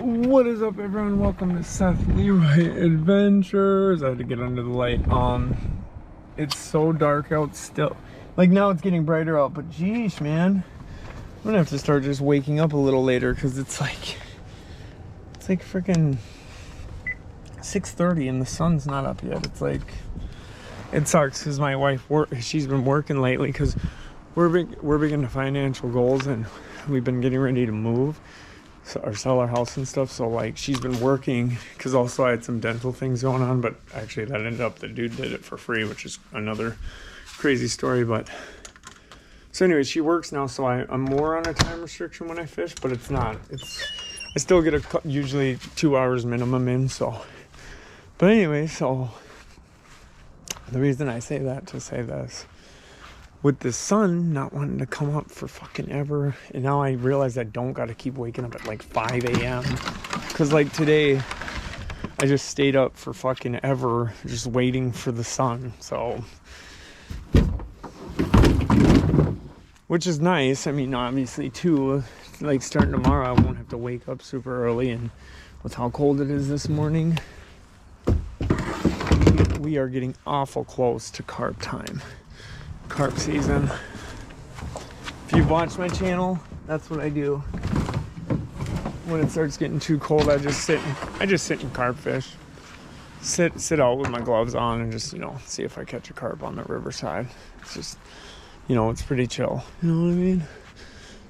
What is up, everyone? Welcome to Seth LeRoy Adventures. I had to get under the light. It's so dark out still. Like, now it's getting brighter out, but geesh, man, I'm gonna have to start just waking up a little later because it's like freaking 6:30 and the sun's not up yet. It's like, it sucks because my wife she's been working lately because we're big into financial goals, and we've been getting ready to move or sell our house and stuff. So like, she's been working because also I had some dental things going on, but actually that ended up, the dude did it for free, which is another crazy story. But so anyway, she works now, so I'm more on a time restriction when I fish, but it's not, I still get usually 2 hours minimum in. So, but anyway, so the reason I say that to say this, with the sun not wanting to come up for fucking ever, and now I realize I don't gotta keep waking up at like 5 a.m. because like today I just stayed up for fucking ever just waiting for the sun. So, which is nice. I mean, obviously too, like starting tomorrow I won't have to wake up super early, and with how cold it is this morning, we are getting awful close to carp time. Carp season. If you've watched my channel, that's what I do. When it starts getting too cold, I just sit and carp fish. Sit out with my gloves on and just, see if I catch a carp on the riverside. It's just, it's pretty chill. You know what I mean?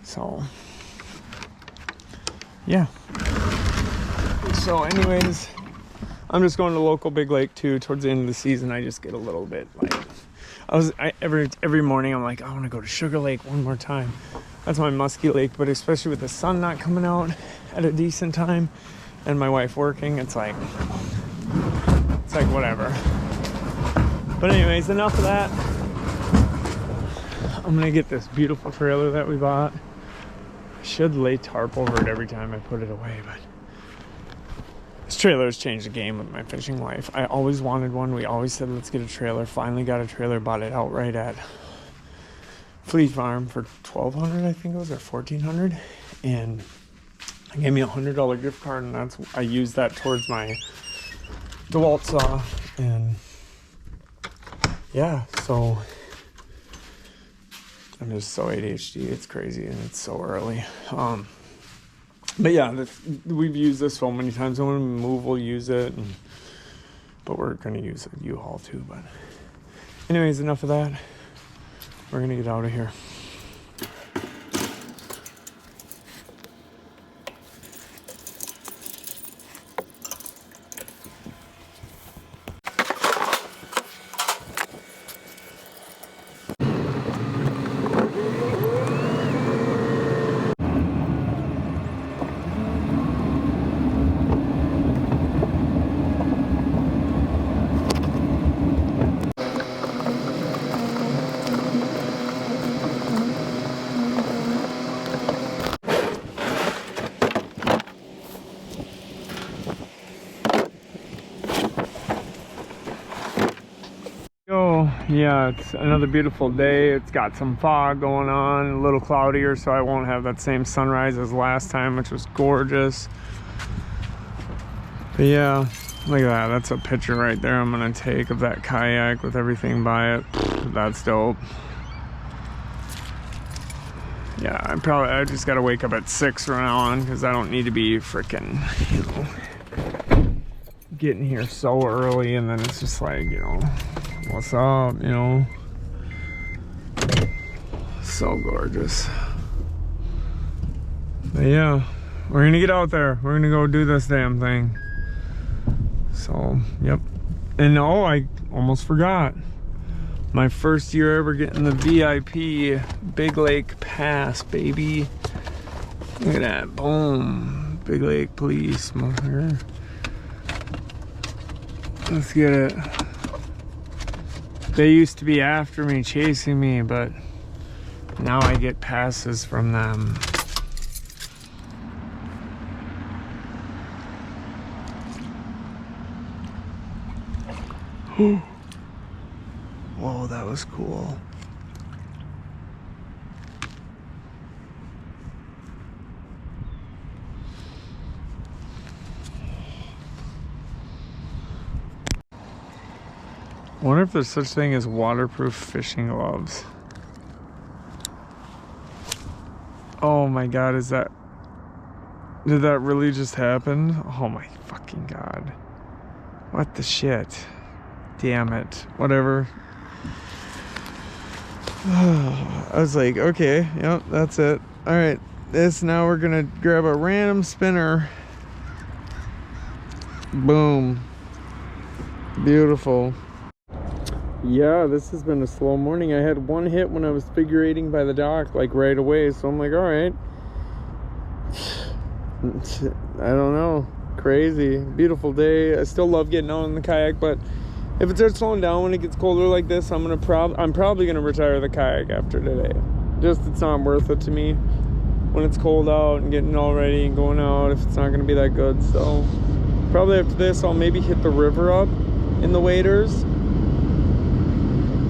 So, yeah. So anyways, I'm just going to local big lake too. Towards the end of the season, I just get a little bit like, every morning I'm like, I want to go to Sugar Lake one more time. That's my musky lake, but especially with the sun not coming out at a decent time and my wife working, it's like whatever. But anyways, enough of that. I'm gonna get this beautiful trailer that we bought. I should lay tarp over it every time I put it away, but this trailer has changed the game with my fishing life. I always wanted one. We always said, let's get a trailer. Finally got a trailer, bought it outright at Fleet Farm for $1,200, I think it was, or $1,400. And they gave me $100 gift card, and I used that towards my DeWalt saw. And yeah, so I'm just so ADHD. It's crazy, and it's so early. But yeah, we've used this so many times. When we move, we'll use it. But we're going to use a U-Haul too. But anyways, enough of that. We're going to get out of here. Yeah, it's another beautiful day. It's got some fog going on, a little cloudier, so I won't have that same sunrise as last time, which was gorgeous. But yeah, look at that. That's a picture right there I'm gonna take of that kayak with everything by it. That's dope. Yeah, I just gotta wake up at 6 from now on because I don't need to be freaking, getting here so early, and then it's just like, what's up, so gorgeous. But yeah, we're gonna get out there, we're gonna go do this damn thing. So yep. And I almost forgot, my first year ever getting the VIP Big Lake Pass, baby. Look at that, boom, Big Lake Police, motherfucker. Let's get it. They used to be after me, chasing me, but now I get passes from them. Whoa, that was cool. I wonder if there's such thing as waterproof fishing gloves. Oh my god, did that really just happen? Oh my fucking god. What the shit? Damn it. Whatever. I was like, okay, yep, that's it. Alright, now we're gonna grab a random spinner. Boom. Beautiful. Yeah, this has been a slow morning. I had one hit when I was figure eighting by the dock, like right away. So I'm like, all right. I don't know. Crazy. Beautiful day. I still love getting out in the kayak, but if it starts slowing down when it gets colder like this, I'm probably gonna retire the kayak after today. Just, it's not worth it to me when it's cold out and getting all ready and going out if it's not gonna be that good. So probably after this, I'll maybe hit the river up in the waders.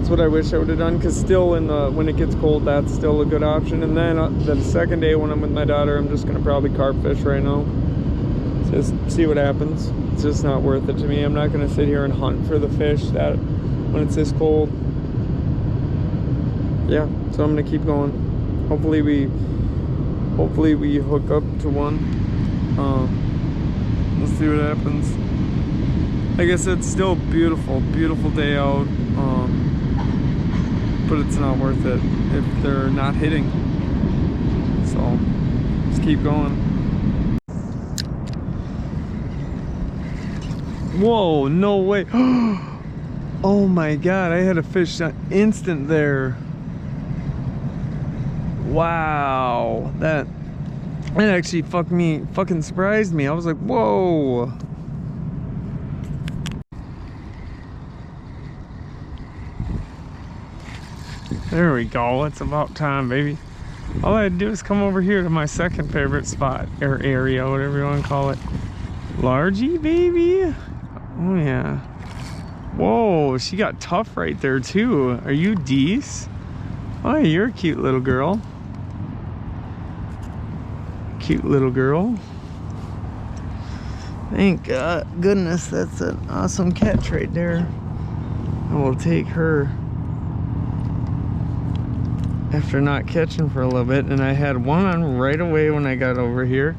What I wish I would have done, because still when it gets cold, that's still a good option. And then the second day when I'm with my daughter, I'm just gonna probably carp fish right now, just see what happens. It's just not worth it to me. I'm not gonna sit here and hunt for the fish that when it's this cold. Yeah, so I'm gonna keep going. Hopefully we hook up to one. Let's see what happens. Like I said, still beautiful day out. But it's not worth it if they're not hitting. So just keep going. Whoa, no way. Oh my god, I had a fish instant there. Wow, that actually fucking surprised me. I was like, whoa. There we go. It's about time, baby. All I had to do is come over here to my second favorite spot, or area, whatever you want to call it. Largy, baby. Oh yeah. Whoa, she got tough right there too. Are you Deece? Oh, you're a cute little girl. Cute little girl. Thank goodness, that's an awesome catch right there. I will take her. After not catching for a little bit, and I had one on right away when I got over here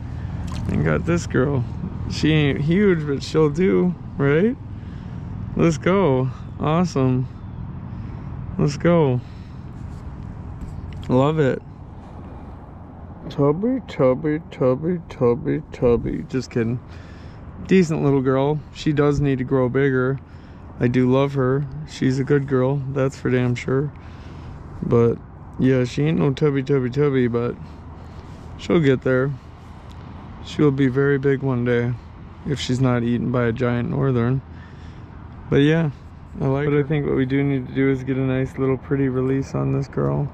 and got this girl. She ain't huge, but she'll do, right? Let's go. Awesome. Let's go. Love it. Tubby. Just kidding. Decent little girl. She does need to grow bigger. I do love her. She's a good girl, that's for damn sure. But yeah, she ain't no tubby, but she'll get there. She'll be very big one day if she's not eaten by a giant northern. But yeah, I like her. But I think what we do need to do is get a nice little pretty release on this girl.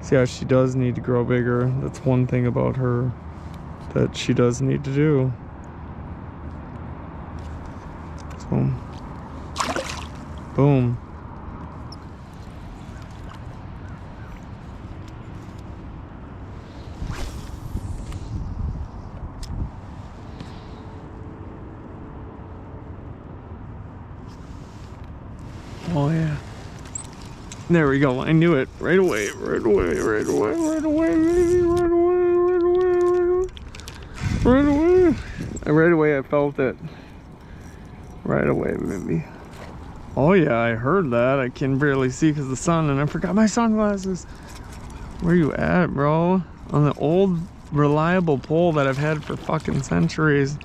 See how she does need to grow bigger. That's one thing about her that she does need to do. So, boom. Oh yeah. There we go. I knew it right away, right away. Right away I felt it. Right away, baby. Oh yeah, I heard that. I can barely see because of the sun, and I forgot my sunglasses. Where you at, bro? On the old reliable pole that I've had for fucking centuries.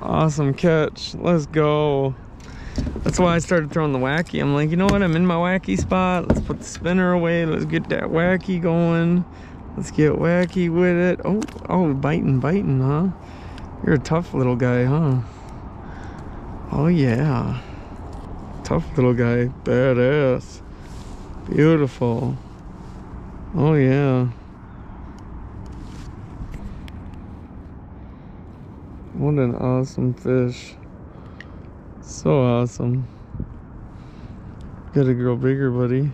Awesome catch. Let's go. That's why I started throwing the wacky. I'm like, you know what? I'm in my wacky spot. Let's put the spinner away. Let's get that wacky going. Let's get wacky with it. Oh, biting, huh? You're a tough little guy, huh? Oh, yeah. Tough little guy. Badass. Beautiful. Oh, yeah. What an awesome fish. So awesome. Gotta grow bigger, buddy.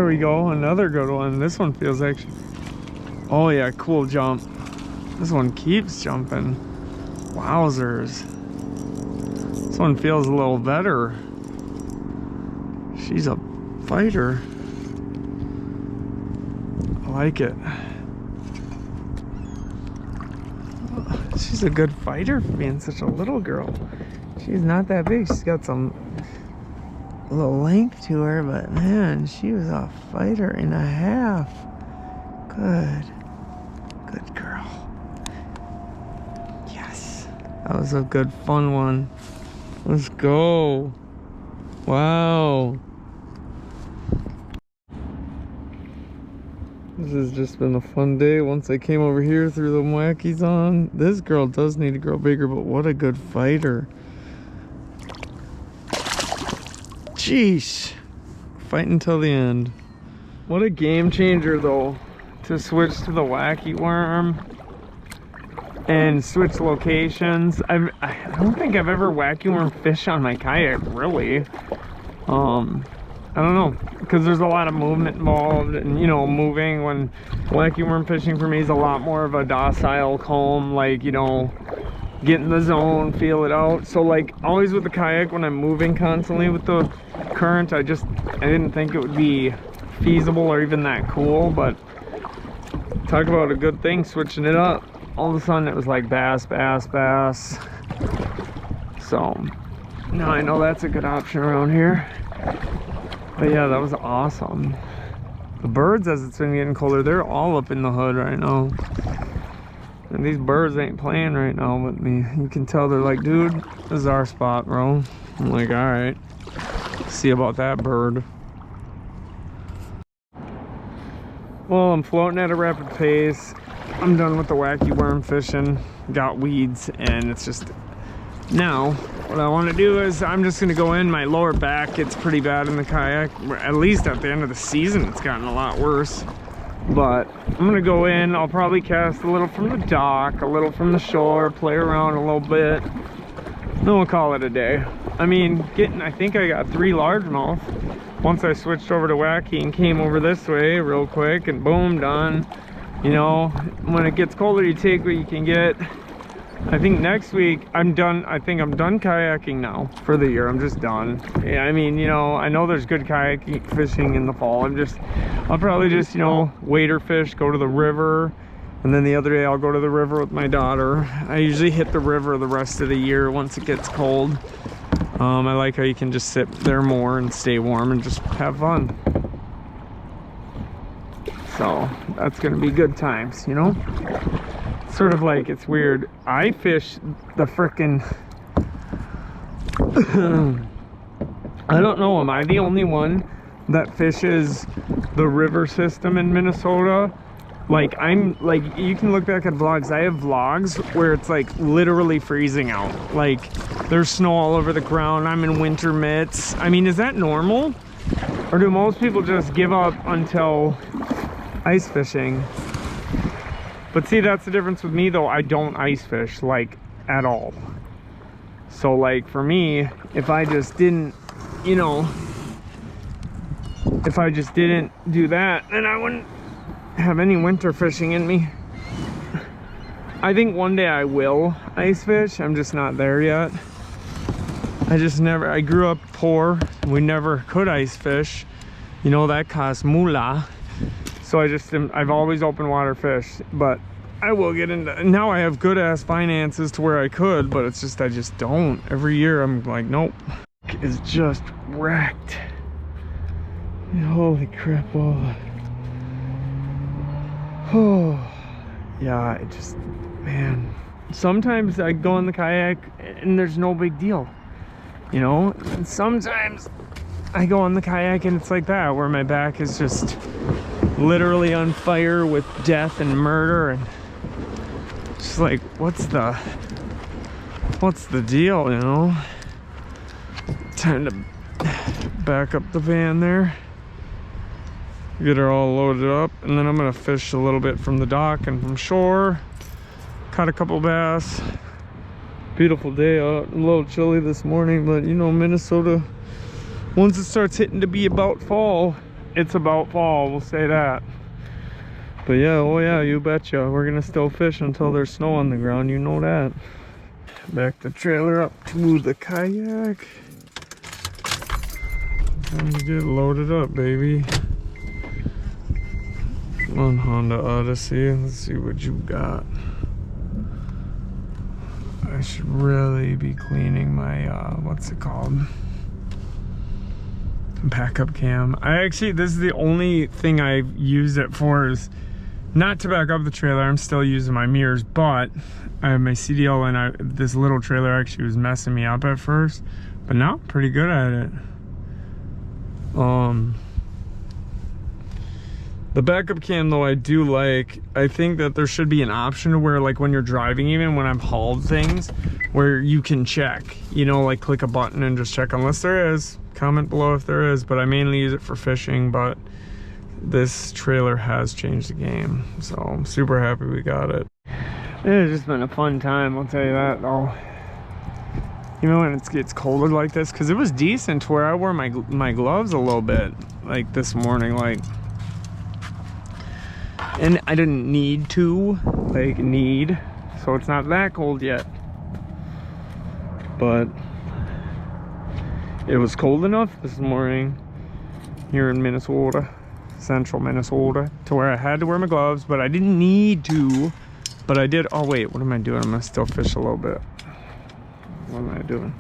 we go, another good one. This one feels actually, oh yeah, cool jump. This one keeps jumping. Wowzers. This one feels a little better. She's a fighter. I like it. She's a good fighter for being such a little girl. She's not that big. She's got some little length to her, but man, she was a fighter and a half. Good girl. Yes, that was a good fun one. Let's go. Wow. This has just been a fun day. Once I came over here, threw the wackies on. This girl does need to grow bigger, but what a good fighter. Jeez. Fighting till the end. What a game changer though, to switch to the wacky worm and switch locations. I don't think I've ever wacky worm fished on my kayak, really. I don't know, because there's a lot of movement involved, and you know, moving. When wacky worm fishing for me is a lot more of a docile, calm, like, you know, get in the zone, feel it out. So like always with the kayak, when I'm moving constantly with the current, I didn't think it would be feasible or even that cool. But talk about a good thing, switching it up. All of a sudden it was like bass. So now I know that's a good option around here. But yeah, that was awesome. The birds, as it's been getting colder, they're all up in the hood right now. And these birds ain't playing right now with me. You can tell they're like, dude, this is our spot, bro. I'm like, all right. See about that bird. Well, I'm floating at a rapid pace. I'm done with the wacky worm fishing. Got weeds, and it's just... Now, what I want to do is I'm just going to go in. My lower back gets pretty bad in the kayak. At least at the end of the season, it's gotten a lot worse. But I'm going to go in. I'll probably cast a little from the dock, a little from the shore, play around a little bit. Then we'll call it a day. I mean, I think I got 3 largemouth. Once I switched over to wacky and came over this way real quick, and boom, done. You know, when it gets colder, you take what you can get. I think next week I'm done. I think I'm done kayaking now for the year. I'm just done. Yeah, I mean, you know, I know there's good kayak fishing in the fall. I'll probably just, you know, wader fish, go to the river, and then the other day I'll go to the river with my daughter. I usually hit the river the rest of the year once it gets cold. I like how you can just sit there more and stay warm and just have fun. So that's gonna be good times, you know. Sort of like, it's weird. I fish the frickin' I don't know, am I the only one that fishes the river system in Minnesota? Like, you can look back at vlogs. I have vlogs where it's like literally freezing out. Like, there's snow all over the ground. I'm in winter mitts. I mean, is that normal? Or do most people just give up until ice fishing? But see, that's the difference with me though. I don't ice fish, like, at all. So like, for me, if I just didn't, you know, if I just didn't do that, then I wouldn't have any winter fishing in me. I think one day I will ice fish. I'm just not there yet. I grew up poor. We never could ice fish. You know, that costs moolah. So I've always open water fished, but I will get into, now I have good ass finances to where I could, but it's just, I just don't. Every year I'm like, nope. It's just wrecked. Holy crap. Oh, yeah, it just, man. Sometimes I go in the kayak and there's no big deal, you know? And sometimes I go on the kayak and it's like that, where my back is just literally on fire with death and murder, and just like, what's the deal, you know? Time to back up the van there, get her all loaded up, and then I'm gonna fish a little bit from the dock and from shore. Caught a couple bass. Beautiful day out. A little chilly this morning, but you know, Minnesota, once it starts hitting to be about fall, it's about fall, we'll say that. But yeah, oh yeah, you betcha. We're gonna still fish until there's snow on the ground, you know that. Back the trailer up to the kayak. Time to get loaded up, baby. Come on, Honda Odyssey. Let's see what you got. I should really be cleaning my, what's it called? Backup cam. This is the only thing I've used it for, is not to back up the trailer. I'm still using my mirrors, but I have my CDL, and this little trailer actually was messing me up at first, but now I'm pretty good at it. The backup cam though, I do like. I think that there should be an option to where, like when you're driving, even when I've hauled things, where you can check, you know, like click a button and just check, unless there is. Comment below if there is, but I mainly use it for fishing. But this trailer has changed the game, so I'm super happy we got it. It's just been a fun time, I'll tell you that though. Even when it gets colder like this, because it was decent to where I wore my gloves a little bit like this morning, like, and I didn't need to, so it's not that cold yet, but it was cold enough this morning here in Minnesota, central Minnesota, to where I had to wear my gloves, but I didn't need to, but I did. Oh wait, what am I doing? I'm gonna still fish a little bit. What am I doing?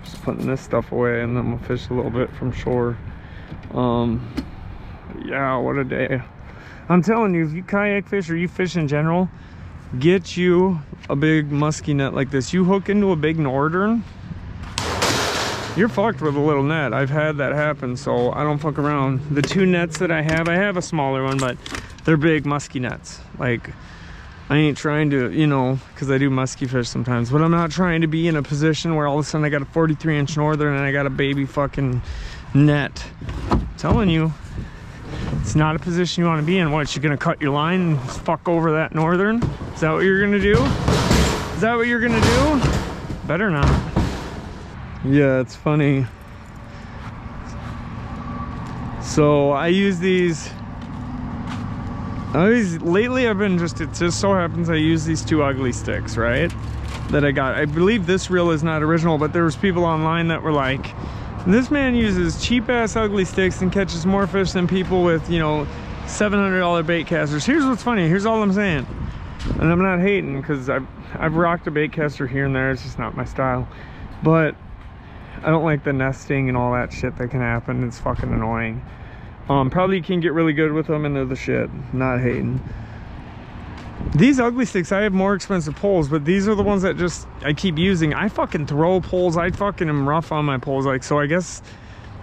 Just putting this stuff away, and then we'll fish a little bit from shore. Yeah, what a day. I'm telling you, if you kayak fish or you fish in general, get you a big musky net like this. You hook into a big northern, you're fucked with a little net. I've had that happen, so I don't fuck around. The two nets that I have a smaller one, but they're big musky nets. Like, I ain't trying to, you know, because I do musky fish sometimes, but I'm not trying to be in a position where all of a sudden I got a 43-inch northern and I got a baby fucking net. I'm telling you, it's not a position you want to be in. What, you're gonna cut your line and fuck over that northern? Is that what you're gonna do? Is that what you're gonna do? Better not. Yeah, it's funny. So I use these. Lately I've been it just so happens I use these two ugly sticks, right? That I got. I believe this reel is not original, but there was people online that were like, this man uses cheap ass ugly sticks and catches more fish than people with, you know, $700 bait casters. Here's what's funny, here's all I'm saying. And I'm not hating, because I've rocked a bait caster here and there, it's just not my style. But I don't like the nesting and all that shit that can happen. It's fucking annoying. Probably you can get really good with them, and they're the shit. Not hating. These ugly sticks, I have more expensive poles, but these are the ones that just I keep using. I fucking throw poles. I fucking am rough on my poles, like, so I guess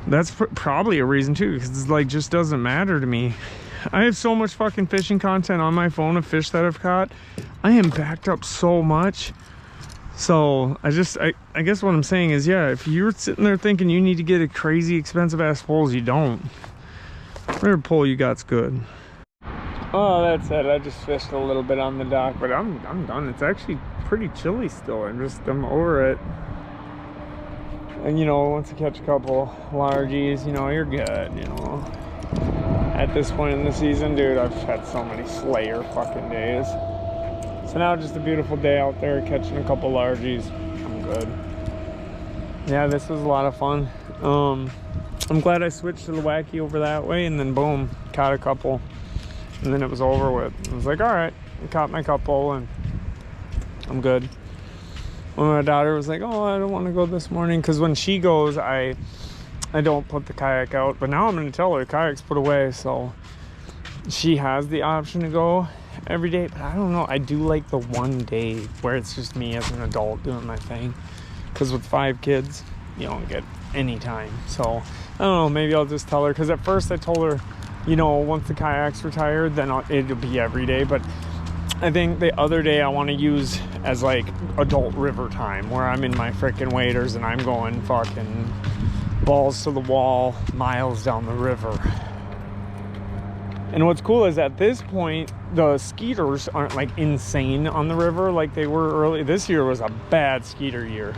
that's probably a reason too, because it's like just doesn't matter to me. I have so much fucking fishing content on my phone of fish that I've caught. I am backed up so much. So I guess what I'm saying is, yeah, if you're sitting there thinking you need to get a crazy expensive ass poles, you don't. Whatever pole you got's good. Oh, that's it. I just fished a little bit on the dock, but I'm done. It's actually pretty chilly still. I'm over it. And you know, once you catch a couple largies, you know, you're good, you know. At this point in the season, dude, I've had so many slayer fucking days. So now just a beautiful day out there catching a couple largies. I'm good. Yeah, this was a lot of fun. I'm glad I switched to the wacky over that way, and then boom, caught a couple, and then it was over with. I was like, all right, I caught my couple and I'm good. When my daughter was like, oh, I don't want to go this morning, because when she goes, I don't put the kayak out, but now I'm going to tell her the kayak's put away, so she has the option to go every day. But I don't know, I do like the one day where it's just me as an adult doing my thing, because with 5 kids you don't get any time. So I don't know, maybe I'll just tell her, because at first I told her, you know, once the kayak's retired, then it'll be every day. But I think the other day I want to use as like adult river time, where I'm in my freaking waders and I'm going fucking balls to the wall miles down the river. And what's cool is at this point the skeeters aren't like insane on the river like they were early. This year was a bad skeeter year,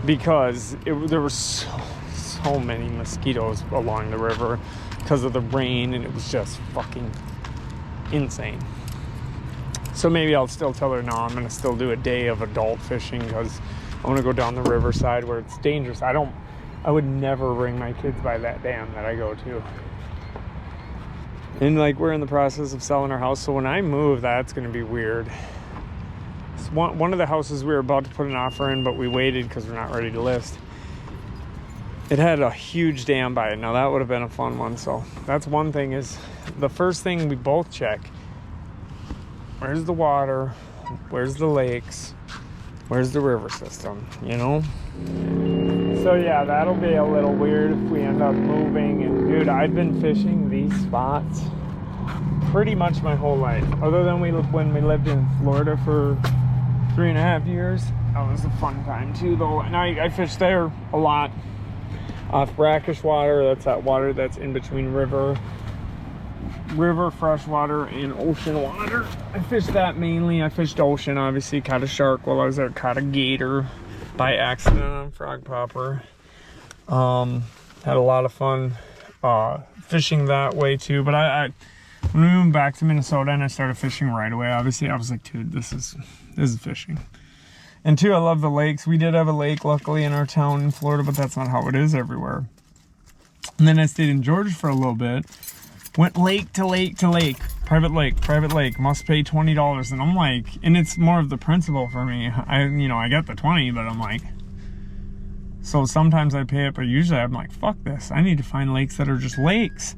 because there were so many mosquitoes along the river. because of the rain, and it was just fucking insane. So maybe I'll still tell her, no, I'm going to still do a day of adult fishing, because I want to go down the riverside where it's dangerous. I would never bring my kids by that dam that I go to. And like, we're in the process of selling our house, so when I move, that's going to be weird. It's one of the houses we were about to put an offer in, but we waited because we're not ready to list. It had a huge dam by it. Now that would have been a fun one. So that's one thing, is the first thing we both check: where's the water, where's the lakes, where's the river system, you know? So yeah, that'll be a little weird if we end up moving. And dude, I've been fishing these spots pretty much my whole life, other than when we lived in Florida for 3.5 years. That was a fun time too, though. And I fished there a lot, off brackish water. That's that water that's in between river freshwater and ocean water. I fished that mainly. I fished ocean, obviously. Caught a shark while I was there. Caught a gaiter by accident on frog popper. Had a lot of fun fishing that way too. But I when we moved back to Minnesota and I started fishing right away, obviously I was like, dude, this is fishing. And two, I love the lakes. We did have a lake luckily in our town in Florida, but that's not how it is everywhere. And then I stayed in Georgia for a little bit. Went lake to lake to lake. Private lake, must pay $20. And I'm like, and it's more of the principle for me. I got the 20, but I'm like, so sometimes I pay it, but usually I'm like, fuck this. I need to find lakes that are just lakes.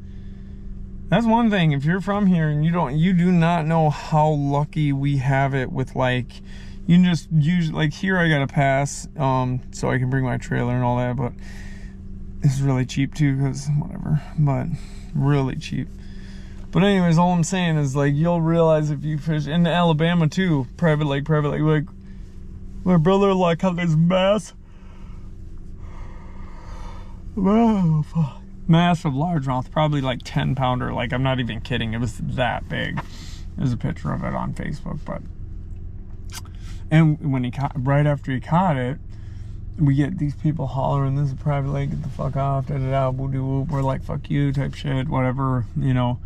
That's one thing. If you're from here and you do not know how lucky we have it with, like, you can just use, like, here I got a pass, so I can bring my trailer and all that, but it's really cheap too, because whatever, but really cheap. But anyways, all I'm saying is, like, you'll realize if you fish in Alabama too, private lake, like my brother-in-law caught this massive largemouth, probably like 10-pounder. Like, I'm not even kidding, it was that big. There's a picture of it on Facebook. But and when right after he caught it, we get these people hollering, this is a private lake, get the fuck off, da-da-da, woo-doo-whoop. We're like, fuck you type shit, whatever, you know,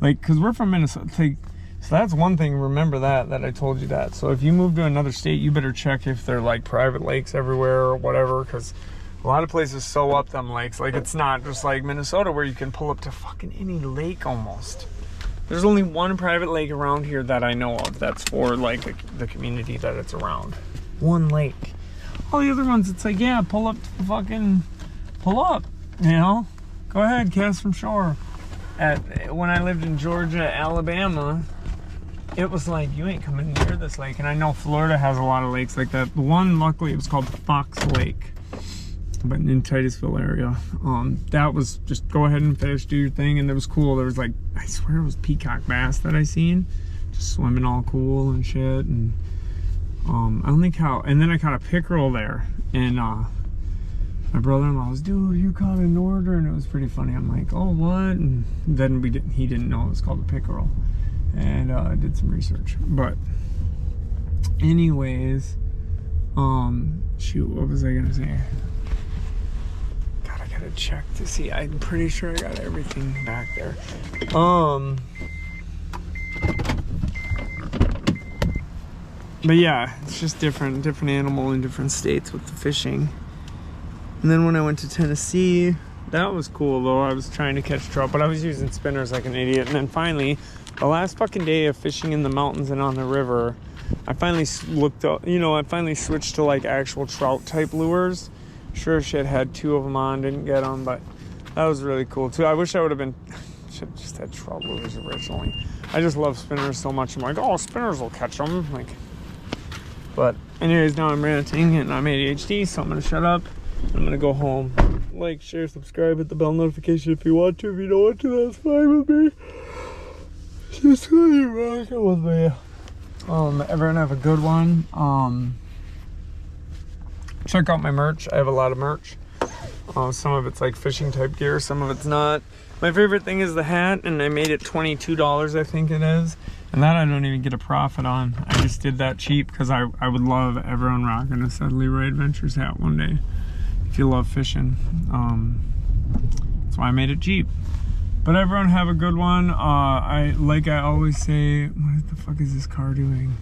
like, because we're from Minnesota. Like, so that's one thing, remember that I told you that. So if you move to another state, you better check if they're like private lakes everywhere or whatever, because a lot of places sew up them lakes. Like, it's not just like Minnesota where you can pull up to fucking any lake almost. There's only one private lake around here that I know of that's for, like, the community that it's around. One lake. All the other ones, it's like, yeah, pull up, you know? Go ahead, cast from shore. When I lived in Georgia, Alabama, it was like, you ain't coming near this lake. And I know Florida has a lot of lakes like that. The one, luckily, it was called Fox Lake, but in Titusville area. That was just go ahead and fish, do your thing, and it was cool. There was, like, I swear it was peacock bass that I seen, just swimming all cool and shit. And I don't think how, and then I caught a pickerel there, and my brother-in-law was, dude, you caught an order, and it was pretty funny. I'm like, oh, what? And then he didn't know it was called a pickerel, and I did some research. But anyways, shoot, what was I gonna say? God, I gotta check to see. I'm pretty sure I got everything back there. But yeah, it's just different animal in different states with the fishing. And then when I went to Tennessee, that was cool though. I was trying to catch trout, but I was using spinners like an idiot. And then finally, the last fucking day of fishing in the mountains and on the river, I finally looked up, I finally switched to like actual trout type lures. Sure shit, had 2 of them on, didn't get them, but that was really cool too. I wish I would have should have just had trout lures originally. I just love spinners so much. I'm like, oh, spinners will catch them. Like, but anyways, now I'm ranting and I'm ADHD, so I'm gonna shut up. I'm gonna go home. Like, share, subscribe, hit the bell notification if you want to. If you don't want to, that's fine with me. Just really rocking with me. Everyone have a good one. Check out my merch. I have a lot of merch. Some of it's like fishing type gear, some of it's not. My favorite thing is the hat, and I made it $22, I think it is. And that I don't even get a profit on. I just did that cheap because I would love everyone rocking a Seth LeRoy Adventures hat one day. If you love fishing. That's why I made it cheap. But everyone have a good one. I always say, what the fuck is this car doing?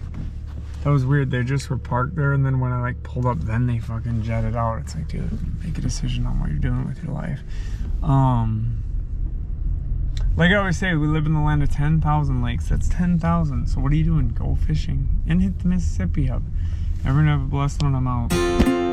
That was weird. They just were parked there, and then when I like pulled up, then they fucking jetted out. It's like, dude, make a decision on what you're doing with your life. Like I always say, we live in the land of 10,000 lakes. That's 10,000. So what are you doing? Go fishing and hit the Mississippi up. Everyone have a blessed one. I'm out.